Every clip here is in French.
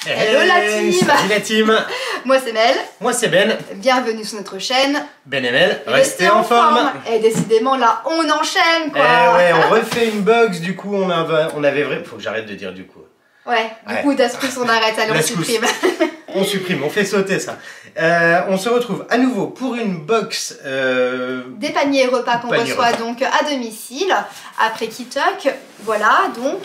Hello la team. Salut la team. Moi c'est Mel. Moi c'est Ben. Bienvenue sur notre chaîne. Ben et Mel, restez en forme. Et décidément là, on enchaîne quoi. Eh ouais, on refait une box, du coup on avait vraiment... Faut que j'arrête de dire du coup. Ouais, du coup d'astuce on arrête, allez on supprime. On supprime, on fait sauter ça. On se retrouve à nouveau pour une box... Des paniers repas qu'on reçoit donc à domicile, après Kitok. Voilà, donc...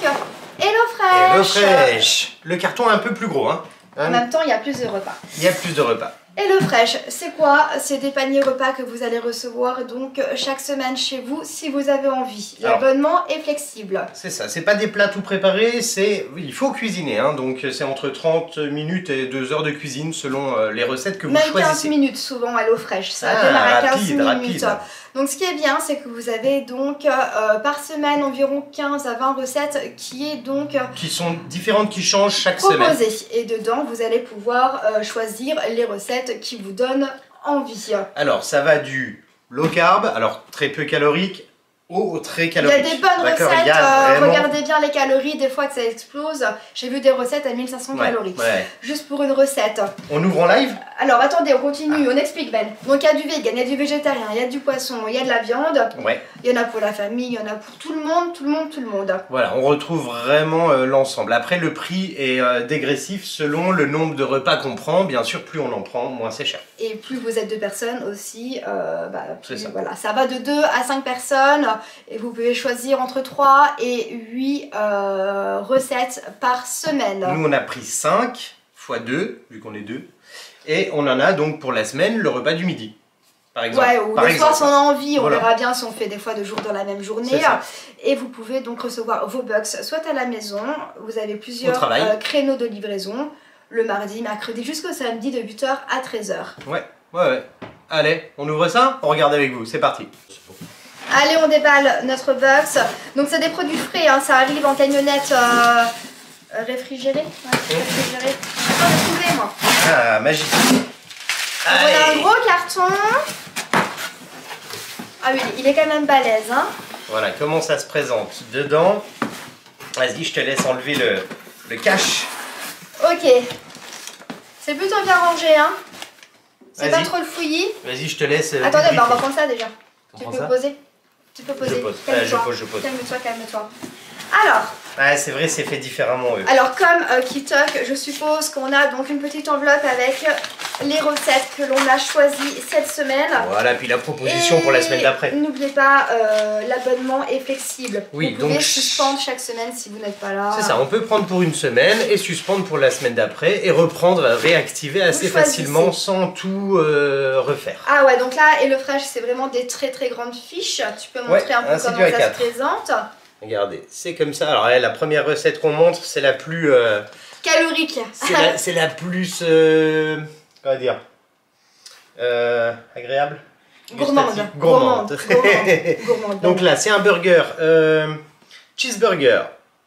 Hello Fresh. Le carton est un peu plus gros, hein. En même temps, il y a plus de repas. Il y a plus de repas. Hello Fresh, c'est quoi? C'est des paniers repas que vous allez recevoir donc chaque semaine chez vous si vous avez envie. L'abonnement est flexible. C'est ça, c'est pas des plats tout préparés, il faut cuisiner, hein, donc c'est entre 30 minutes et 2 heures de cuisine selon les recettes que vous choisissez. Même 15 minutes souvent Hello Fresh, ça démarre à 15 minutes. Rapide. Donc ce qui est bien, c'est que vous avez donc par semaine environ 15 à 20 recettes qui sont différentes, qui changent chaque proposées. semaine. Et dedans, vous allez pouvoir choisir les recettes qui vous donnent envie. Alors ça va du low carb, alors très peu calorique, au très calorique. Il y a des bonnes recettes, regardez bien les calories, des fois que ça explose. J'ai vu des recettes à 1500 calories. Juste pour une recette. On ouvre en live? Alors attendez, on continue, on explique Ben. Donc il y a du vegan, il y a du végétarien, il y a du poisson, il y a de la viande. Il y en a pour la famille, il y en a pour tout le monde. Voilà, on retrouve vraiment l'ensemble. Après le prix est dégressif selon le nombre de repas qu'on prend. Bien sûr, plus on en prend, moins c'est cher. Et plus vous êtes 2 personnes aussi, voilà, ça va de 2 à 5 personnes. Et vous pouvez choisir entre 3 et 8 recettes par semaine. Nous on a pris 5 x 2, vu qu'on est 2. Et on en a donc pour la semaine le repas du midi, par exemple. Ouais, ou des fois si on a envie, on verra bien si on fait des fois 2 jours dans la même journée. Et vous pouvez donc recevoir vos box soit à la maison, vous avez plusieurs créneaux de livraison, le mardi, mercredi jusqu'au samedi de 8h à 13h. Ouais. Allez, on ouvre ça, on regarde avec vous, c'est parti. Allez, on déballe notre box. Donc c'est des produits frais, hein, ça arrive en camionnette réfrigérée. Réfrigérée. Attends, j'ai trouvé moi. Ah, magique. Voilà un gros carton. Ah oui, il est quand même balèze, hein. Voilà, comment ça se présente dedans. Vas-y, je te laisse enlever le cache. Ok. C'est plutôt bien rangé, hein. C'est pas trop le fouillis. Vas-y, je te laisse. Attendez, on va prendre ça déjà. Tu peux poser. Tu peux poser. Je pose. Calme-toi. Alors. C'est vrai, c'est fait différemment. Alors comme Kitok, je suppose qu'on a donc une petite enveloppe avec les recettes que l'on a choisies cette semaine. Voilà, puis la proposition pour la semaine d'après. N'oubliez pas, l'abonnement est flexible. Oui, vous pouvez suspendre chaque semaine si vous n'êtes pas là. C'est ça, on peut prendre pour une semaine et suspendre pour la semaine d'après et reprendre, réactiver assez facilement sans tout refaire. Ah ouais, donc là, Hello Fresh, c'est vraiment des très grandes fiches. Tu peux montrer un peu comment ça se présente. Regardez, c'est comme ça. Alors la première recette qu'on montre, c'est la plus... calorique. C'est la plus... comment dire agréable. Gourmande. Donc là, c'est un burger cheeseburger,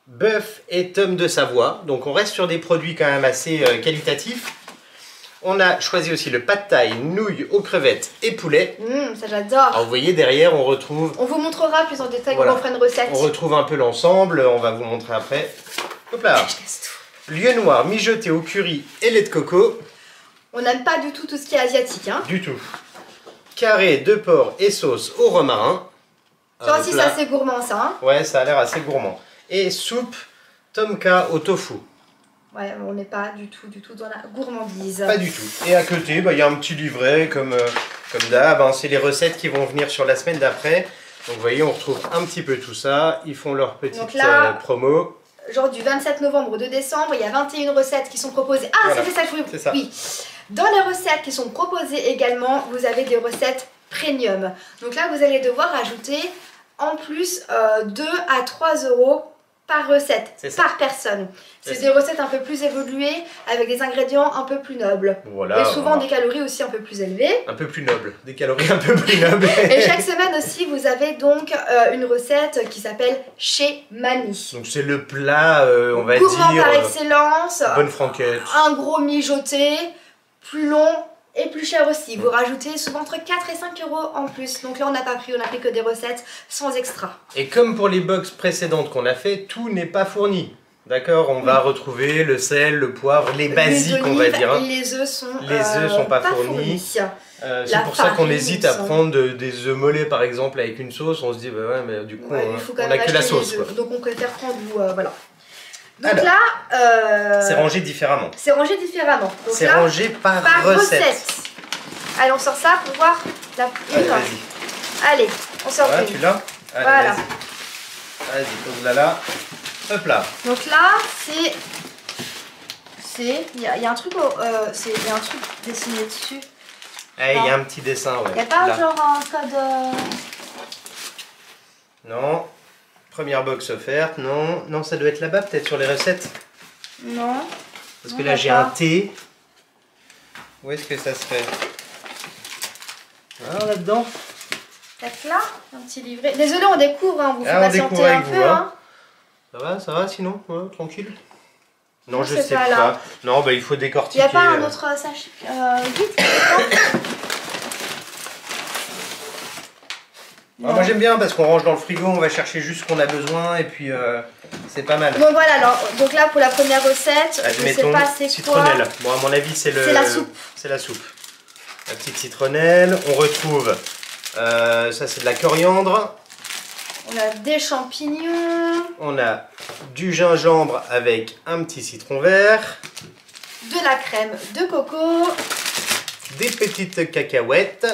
bœuf et tomes de Savoie. Donc on reste sur des produits quand même assez qualitatifs. On a choisi aussi le pad thai, nouilles aux crevettes et poulet. Ça j'adore. Alors vous voyez derrière on retrouve... On vous montrera plus en détail comment on fera une recette. On retrouve un peu l'ensemble, on va vous montrer après. Hop là. Lieu noir mijoté au curry et lait de coco. On n'aime pas du tout ce qui est asiatique, hein. Du tout. Carré de porc et sauce au romarin. Ça aussi c'est assez gourmand ça, hein. Ouais, ça a l'air assez gourmand. Et soupe tomka au tofu. Ouais, on n'est pas du tout dans la gourmandise. Pas du tout. Et à côté, il y a un petit livret comme d'hab. Hein, c'est les recettes qui vont venir sur la semaine d'après. Donc vous voyez, on retrouve un petit peu tout ça. Ils font leur petite promo. Genre du 27 novembre au 2 décembre, il y a 21 recettes qui sont proposées. Ah, voilà. C'était ça que je voulais... Oui. Dans les recettes qui sont proposées également, vous avez des recettes premium. Donc là, vous allez devoir ajouter en plus 2 à 3 € par recette, par personne. C'est des recettes un peu plus évoluées, avec des ingrédients un peu plus nobles. Voilà, et souvent des calories aussi un peu plus élevées. Un peu plus nobles, des calories un peu plus nobles. Et chaque semaine aussi, vous avez donc une recette qui s'appelle Chez Mamie. Donc c'est le plat, on va gourmand dire... par excellence. Bonne franquette. Un gros mijoté, plus long et plus cher aussi. Vous rajoutez souvent entre 4 et 5 € en plus. Donc là, on n'a pas pris, on a pris que des recettes sans extra. Et comme pour les box précédentes qu'on a fait, tout n'est pas fourni. D'accord, on va retrouver le sel, le poivre, les basiques, on va dire. Les œufs sont pas fournis. C'est pour ça qu'on hésite à prendre des œufs mollets par exemple avec une sauce. On se dit, bah ouais, mais du coup, on n'a que la sauce. Donc on préfère prendre, voilà. Donc alors, là, c'est rangé différemment. C'est rangé différemment. C'est rangé par recette. Allez, on sort ça pour voir la une. Allez, on sort une. Tu l'as? Voilà. Vas-y, pose-la là. Hop là. Donc là, il y a un truc, il y a un truc dessiné dessus. Il y a un petit dessin, ouais. Il n'y a pas genre un code... Non. Première box offerte, non. Non, ça doit être là-bas, peut-être sur les recettes. Non. Parce que là, j'ai un thé. Où est-ce que ça serait? Ah, là-dedans. Peut-être là, un petit livret. Désolé, on découvre, hein, vous faites patienter un peu. Hein. Ça va sinon? Ouais, tranquille. Non, je sais pas. Non, bah il faut décortiquer. Il n'y a pas un autre sachet vide? Moi j'aime bien parce qu'on range dans le frigo, on va chercher juste ce qu'on a besoin et puis c'est pas mal. Bon voilà, alors, donc là pour la première recette, je sais pas c'est quoi. Citronnelle. Bon, à mon avis c'est la soupe. C'est la soupe. La petite citronnelle, on retrouve, ça c'est de la coriandre. On a des champignons. On a du gingembre avec un petit citron vert. De la crème de coco. Des petites cacahuètes.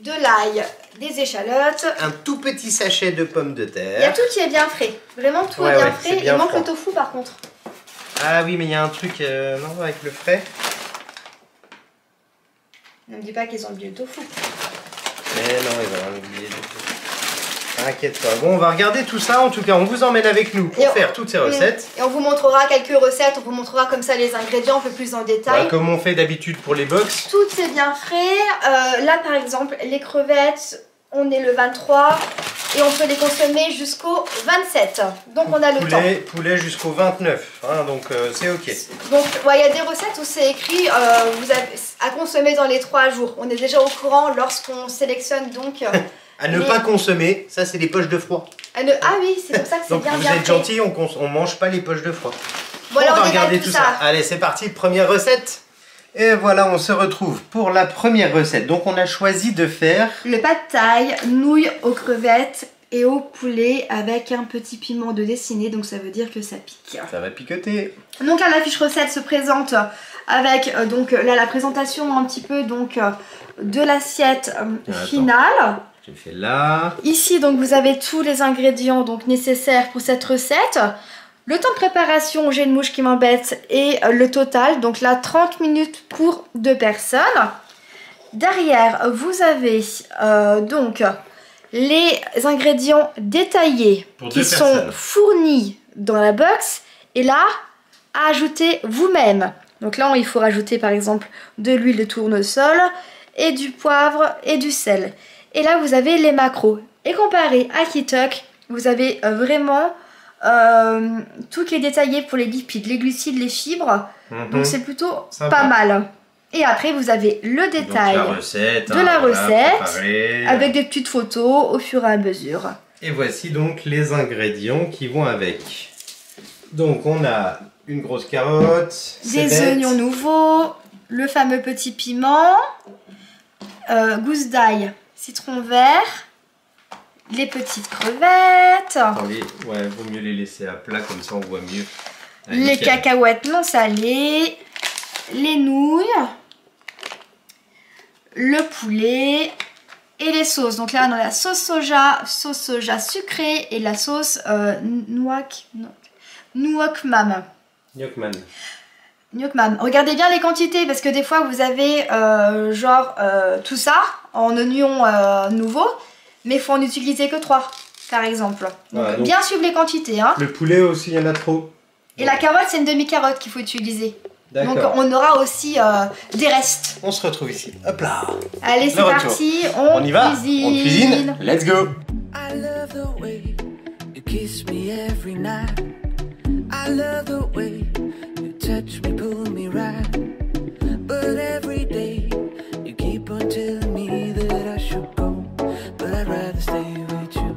De l'ail, des échalotes. Un tout petit sachet de pommes de terre. Il y a tout qui est bien frais. Vraiment tout est bien frais. Il manque le tofu par contre. Ah oui, mais il y a un truc non, avec le frais. Ne me dis pas qu'ils ont oublié le tofu. Mais non, ils vont oublier le tofu. T'inquiète pas. Bon, on va regarder tout ça. En tout cas, on vous emmène avec nous pour faire toutes ces recettes. Et on vous montrera quelques recettes. On vous montrera comme ça les ingrédients un peu plus en détail. Bah, comme on fait d'habitude pour les box. Tout est bien frais. Là, par exemple, les crevettes, on est le 23 et on peut les consommer jusqu'au 27. Donc, on a le temps. Poulet jusqu'au 29. Hein, donc, c'est ok. Donc, il y a des recettes où c'est écrit vous avez à consommer dans les 3 jours. On est déjà au courant lorsqu'on sélectionne donc... À ne pas consommer, ça c'est les poches de froid. Ah oui, c'est pour ça que c'est bien. Donc vous êtes gentils, on mange pas les poches de froid. Bon, alors on va regarder tout ça. Allez, c'est parti, première recette. Et voilà, on se retrouve pour la première recette. Donc on a choisi de faire... le pad thai, nouilles aux crevettes et au poulet avec un petit piment de dessiné. Donc ça veut dire que ça pique. Ça va picoter. Donc là, la fiche recette se présente avec donc là la présentation un petit peu donc de l'assiette finale. Je fais là. Ici donc vous avez tous les ingrédients donc nécessaires pour cette recette. Le temps de préparation, j'ai une mouche qui m'embête, et le total, donc là 30 minutes pour 2 personnes. Derrière vous avez donc les ingrédients détaillés qui sont fournis dans la box et là à ajouter vous-même. Donc là il faut rajouter par exemple de l'huile de tournesol et du poivre et du sel. Et là, vous avez les macros. Et comparé à KitKat, vous avez vraiment tout qui est détaillé pour les lipides, les glucides, les fibres. Donc c'est plutôt pas mal. Et après, vous avez le détail de la recette avec des petites photos au fur et à mesure. Et voici donc les ingrédients qui vont avec. Donc on a une grosse carotte, des oignons nouveaux, le fameux petit piment, gousse d'ail, citron vert, les petites crevettes. Attendez, ouais, vaut mieux les laisser à plat, comme ça on voit mieux. Les cacahuètes non salées, les nouilles, le poulet et les sauces. Donc là on a la sauce soja sucrée et la sauce Nuokmam. Regardez bien les quantités parce que des fois vous avez tout ça en oignons nouveaux, mais il faut en utiliser que 3 par exemple. Donc, bien suivre les quantités. Hein. Le poulet aussi, il y en a trop. Et la carotte, c'est une demi-carotte qu'il faut utiliser. Donc on aura aussi des restes. On se retrouve ici. Hop là. Allez, c'est parti. On y va. On cuisine. Let's go. I love the way you kiss me every night. I love the way you touch me, pull me right. But every day you keep on telling me that I should go, but I'd rather stay with you.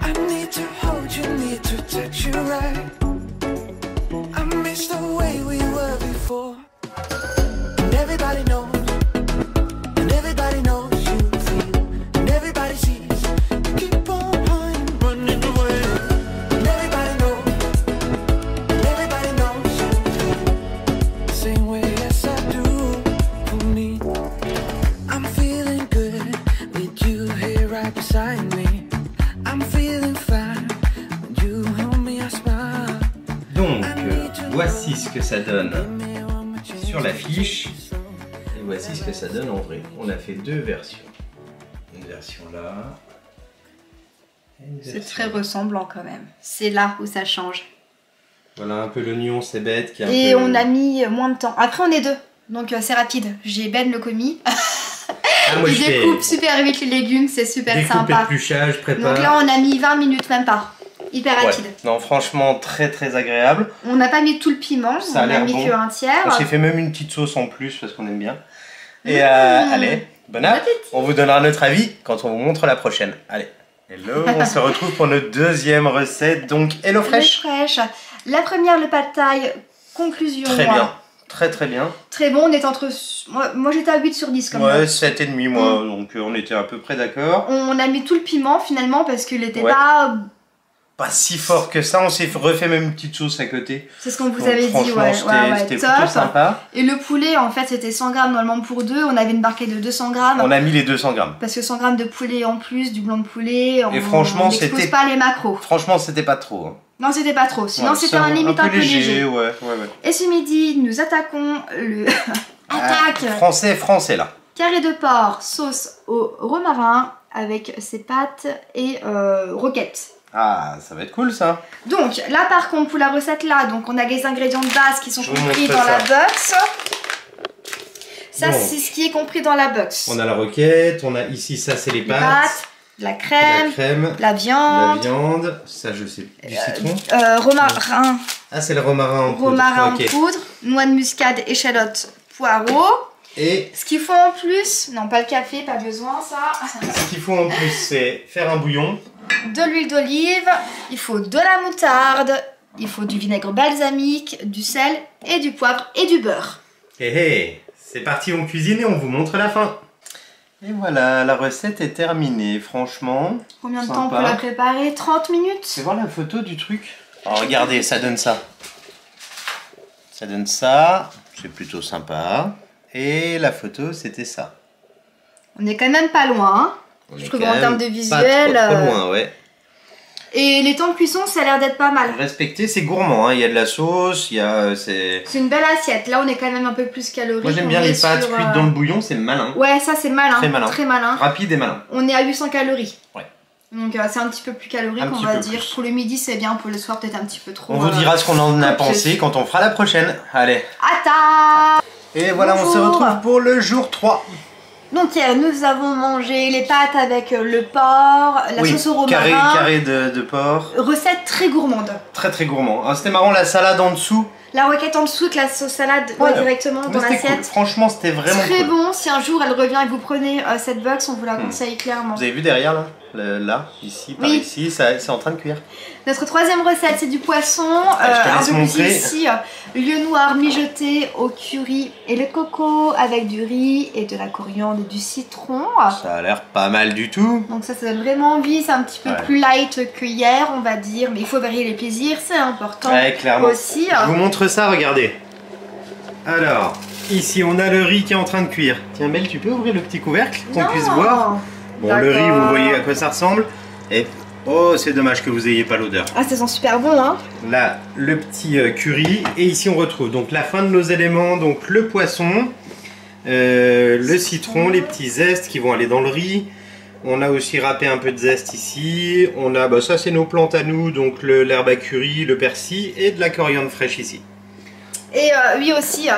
I need voici ce que ça donne sur la fiche. Et voici ce que ça donne en vrai. On a fait deux versions. Une version là. C'est très ressemblant quand même. C'est là où ça change. Voilà un peu l'oignon, c'est bête. Et on a mis moins de temps. Après on est deux, donc c'est rapide. J'ai Ben le commis. Il découpe super vite les légumes, c'est super sympa. Épluchage, prépare. Donc là on a mis 20 minutes, même pas. Hyper rapide. Ouais. Non, franchement très très agréable. On n'a pas mis tout le piment, ça on a mis que un tiers. On s'est fait même une petite sauce en plus parce qu'on aime bien. Et allez, bon appétit. On vous donnera notre avis quand on vous montre la prochaine. Allez, hello, on se retrouve pour notre deuxième recette. Donc Hello Fresh. La première, le pad thai, conclusion. Très bien. Très très bien. Très bon, on est entre... Moi j'étais à 8 sur 10 comme ça. Ouais, 7,5 moi, donc on était à peu près d'accord. On a mis tout le piment finalement parce qu'il n'était pas si fort que ça, on s'est refait même une petite sauce à côté. C'est ce qu'on vous avait dit, c'était plutôt sympa. Et le poulet, en fait, c'était 100 grammes normalement pour deux, on avait une barquette de 200 grammes. On a mis les 200 grammes. Parce que 100 grammes de poulet en plus, du blanc de poulet, et franchement, on n'expose pas les macros. Franchement, c'était pas trop. Hein. Non, c'était pas trop, sinon c'était un limite un peu léger. Ouais. Et ce midi, nous attaquons le... Français là. Carré de porc, sauce au romarin, avec ses pâtes et roquettes. Ah, ça va être cool ça. Donc là par contre pour la recette là, donc on a les ingrédients de base qui sont compris dans la box. Ça c'est ce qui est compris dans la box. On a la roquette, on a ici ça c'est les pâtes, la crème, la viande, ça je sais, du citron. Romarin. Ah c'est le romarin en poudre. Romarin en poudre, noix de muscade, échalote, poireau. Et ce qu'il faut en plus, non pas le café, pas besoin ça. Ce qu'il faut en plus c'est faire un bouillon. De l'huile d'olive, il faut de la moutarde, il faut du vinaigre balsamique, du sel et du poivre et du beurre. C'est parti, on cuisine et on vous montre la fin. Et voilà, la recette est terminée, franchement. Combien de temps pour la préparer? 30 minutes. Tu voir la photo du truc? Oh, regardez, ça donne ça. Ça donne ça, c'est plutôt sympa. Et la photo, c'était ça. On est quand même pas loin, hein. Je trouve en termes de visuel. Pas trop loin, ouais. Et les temps de cuisson, ça a l'air d'être pas mal. Respecté, c'est gourmand, hein. Il y a de la sauce, il y a... C'est une belle assiette. Là, on est quand même un peu plus calorique. Moi, j'aime bien les pâtes cuites dans le bouillon, c'est malin. Ouais, ça, c'est malin. Très malin. Rapide et malin. On est à 800 calories. Ouais. Donc, c'est un petit peu plus calorique, on va dire. Pour le midi, c'est bien. Pour le soir, peut-être un petit peu trop. On vous dira ce qu'on en a pensé quand on fera la prochaine. Allez. À table. Et voilà, on se retrouve pour le jour 3. Donc nous avons mangé les pâtes avec le porc, la sauce au romarin. Carré de porc. Recette très gourmande. Très gourmand. Ah, c'était marrant, la salade en dessous. La roquette en dessous, que la sauce salade directement dans l'assiette. Cool. Franchement, c'était vraiment très bon. Si un jour elle revient et vous prenez cette box, on vous la conseille clairement. Vous avez vu derrière là, ici, par ici, c'est en train de cuire. Notre troisième recette, c'est du poisson. Un peu plus ici, lieu noir mijoté au curry et le coco avec du riz et de la coriandre et du citron. Ça a l'air pas mal du tout. Donc ça donne vraiment envie. C'est un petit peu plus light que hier, on va dire. Mais il faut varier les plaisirs, c'est important clairement. Aussi. Je vous montre ça, regardez. Alors, ici, on a le riz qui est en train de cuire. Tiens, Mel, tu peux ouvrir le petit couvercle qu'on puisse voir. Bon, le riz, vous voyez à quoi ça ressemble. Et oh, c'est dommage que vous ayez pas l'odeur. Ah, ça sent super bon, hein. Là, le petit curry. Et ici, on retrouve donc la fin de nos éléments. Donc le poisson, le citron, les petits zestes qui vont aller dans le riz. On a aussi râpé un peu de zeste ici. On a, ça c'est nos plantes à nous, donc l'herbe à curry, le persil et de la coriandre fraîche ici. Et oui aussi,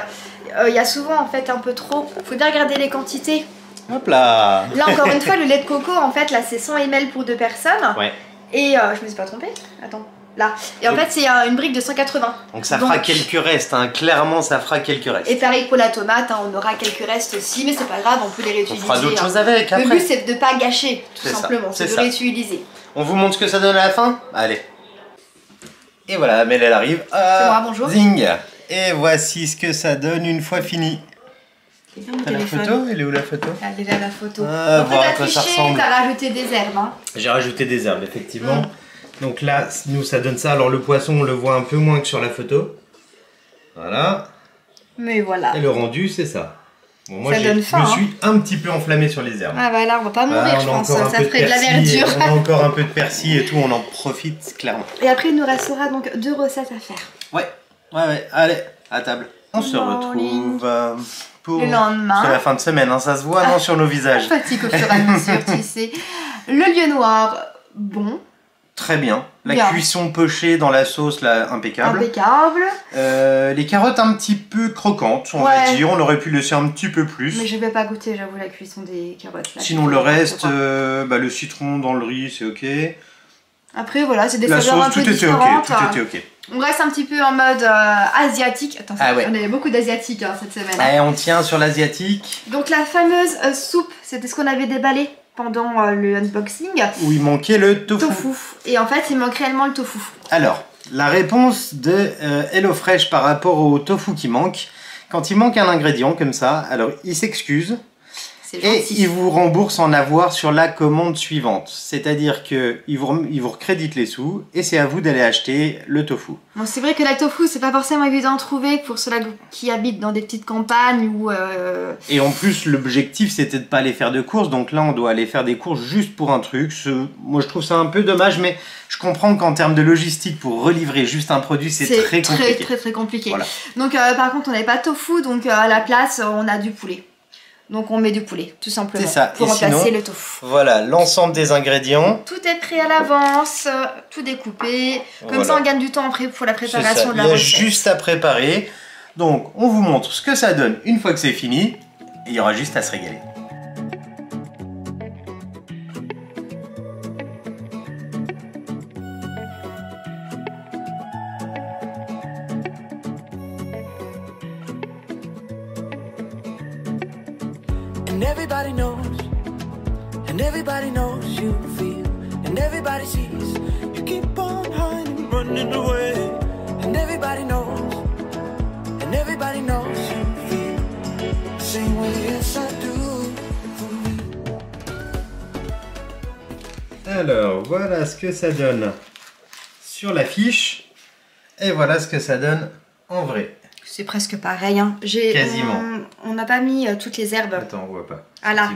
il y a souvent en fait un peu trop. Faut bien regarder les quantités. Hop là. Là encore une fois, le lait de coco en fait là c'est 100 ml pour 2 personnes. Ouais. Et je me suis pas trompée. Attends. Là. Et en fait c'est une brique de 180. Donc ça fera quelques restes, hein. Clairement ça fera quelques restes. Et pareil pour la tomate, hein, on aura quelques restes aussi, mais c'est pas grave, on peut les réutiliser. On fera d'autres choses avec après. Le but c'est de pas gâcher, tout simplement, c'est de réutiliser. On vous montre ce que ça donne à la fin. Allez. Et voilà, Mel elle arrive. C'est moi, bonjour. Zing. Et voici ce que ça donne une fois fini. T'as la photo? Elle est où la photo? Elle est là la photo. Ah, voir à quoi ça ressemble. T'as rajouté des herbes. Hein. J'ai rajouté des herbes, effectivement. Donc là, nous ça donne ça. Alors le poisson, on le voit un peu moins que sur la photo. Voilà. Mais voilà. Et le rendu, c'est ça. Bon, moi, ça donne faim, je me suis un petit peu enflammé sur les herbes. Ah bah là, on va pas mourir, je pense. Ça ferait de la verdure. On a encore un peu de persil et tout, on en profite clairement. Et après, il nous restera donc 2 recettes à faire. Ouais. Ouais, allez, à table. On se retrouve pour le lendemain. C'est la fin de semaine, hein, ça se voit non sur nos visages. Fatigue au fur et à mesure, tu sais. Le lieu noir, bon. Très bien. La cuisson pochée dans la sauce, là, impeccable. Impeccable. Les carottes un petit peu croquantes, on va dire. On aurait pu laisser un petit peu plus. Mais je vais pas goûter, j'avoue, la cuisson des carottes. Là, sinon, le reste, le citron dans le riz, c'est ok. Après, voilà, c'est des saveurs un peu différentes. Tout était ok. On reste un petit peu en mode asiatique. Attends, on avait beaucoup d'asiatiques cette semaine. On tient sur l'asiatique. Donc, la fameuse soupe, c'était ce qu'on avait déballé pendant le unboxing. Où il manquait le tofu. Et en fait, il manque réellement le tofu. Alors, la réponse de HelloFresh par rapport au tofu qui manque, quand il manque un ingrédient comme ça, alors il s'excuse et il vous rembourse en avoir sur la commande suivante. C'est-à-dire qu'il vous recrédite les sous et c'est à vous d'aller acheter le tofu. Bon, c'est vrai que la tofu, c'est pas forcément évident à trouver pour ceux qui habitent dans des petites campagnes ou... Et en plus, l'objectif, c'était de pas aller faire de courses. Donc là, on doit aller faire des courses juste pour un truc. Moi, je trouve ça un peu dommage, mais je comprends qu'en termes de logistique, pour relivrer juste un produit, c'est très compliqué. Très compliqué. Voilà. Donc, par contre, on n'avait pas de tofu, donc à la place, on a du poulet. Donc on met du poulet, tout simplement, pour remplacer le tofu. Voilà, l'ensemble des ingrédients. Tout est prêt à l'avance, tout découpé. Comme ça, on gagne du temps après pour la préparation de la recette. Il y a juste à préparer. Donc, on vous montre ce que ça donne une fois que c'est fini. Et il y aura juste à se régaler. And everybody knows you feel, and everybody sees you keep on hiding, running away. And everybody knows you feel the same way as I do for me. Alors, voilà ce que ça donne sur l'affiche, et voilà ce que ça donne en vrai. C'est presque pareil, hein. Quasiment. On n'a pas mis toutes les herbes. Attends, on voit pas. Ah là,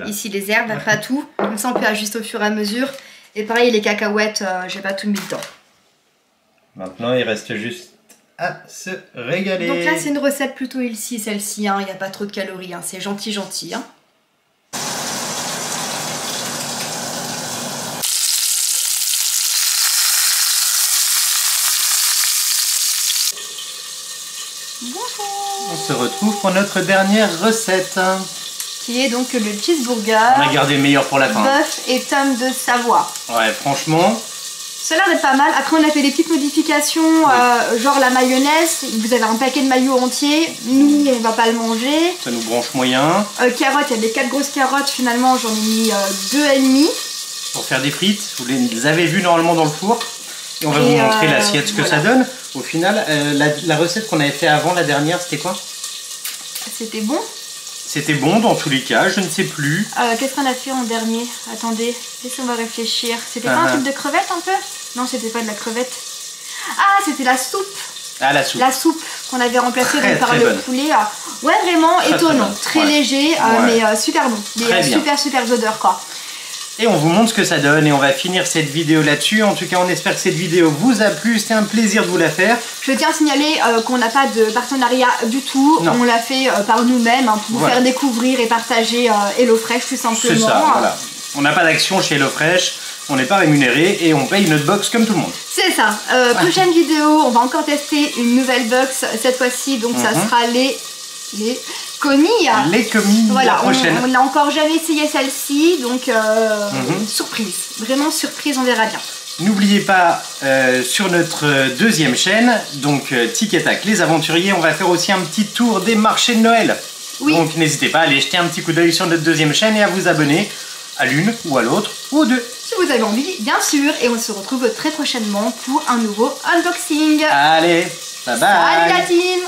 ici les herbes, pas tout. Comme ça on peut ajuster au fur et à mesure. Et pareil les cacahuètes, j'ai pas tout mis dedans. Maintenant il reste juste à se régaler. Donc là c'est une recette plutôt healthy celle-ci, hein. Il n'y a pas trop de calories, hein. C'est gentil. Hein. Bonjour. On se retrouve pour notre dernière recette. Qui est donc le cheeseburger. On a gardé le meilleur pour la fin. Bœuf et tomes de Savoie. Ouais, franchement. Ça a l'air d'être pas mal. Après, on a fait des petites modifications, genre la mayonnaise. Vous avez un paquet de maillot entier. Nous, on va pas le manger. Ça nous branche moyen. Carottes, il y a des 4 grosses carottes. Finalement, j'en ai mis 2,5. Pour faire des frites, vous les avez vues normalement dans le four. Et on va vous montrer l'assiette, ce que ça donne. Au final, la recette qu'on avait fait avant, la dernière, c'était quoi? C'était bon. C'était bon dans tous les cas, je ne sais plus. Qu'est-ce qu'on a fait en dernier? Attendez, laissez-moi réfléchir. C'était pas un truc de crevette un peu? Non, c'était pas de la crevette. Ah, c'était la soupe. Ah, la soupe. La soupe qu'on avait remplacée par le poulet. Ouais, vraiment étonnant. Très léger, mais super bon. Des super odeurs, quoi. Et on vous montre ce que ça donne et on va finir cette vidéo là-dessus. En tout cas, on espère que cette vidéo vous a plu. C'était un plaisir de vous la faire. Je tiens à signaler qu'on n'a pas de partenariat du tout. Non. On l'a fait par nous-mêmes pour vous faire découvrir et partager HelloFresh tout simplement. C'est ça, voilà. On n'a pas d'action chez HelloFresh. On n'est pas rémunéré et on paye notre box comme tout le monde. C'est ça. Prochaine vidéo, on va encore tester une nouvelle box cette fois-ci. Donc ça sera les commis. Les commis, voilà, la prochaine. On n'a encore jamais essayé celle-ci, donc surprise. Vraiment surprise, on verra bien. N'oubliez pas, sur notre deuxième chaîne, donc Tic et Tac, les aventuriers, on va faire aussi un petit tour des marchés de Noël. Oui. Donc n'hésitez pas à aller jeter un petit coup d'œil sur notre deuxième chaîne et à vous abonner à l'une ou à l'autre ou aux deux. Si vous avez envie, bien sûr. Et on se retrouve très prochainement pour un nouveau unboxing. Allez, bye bye. Salut la team.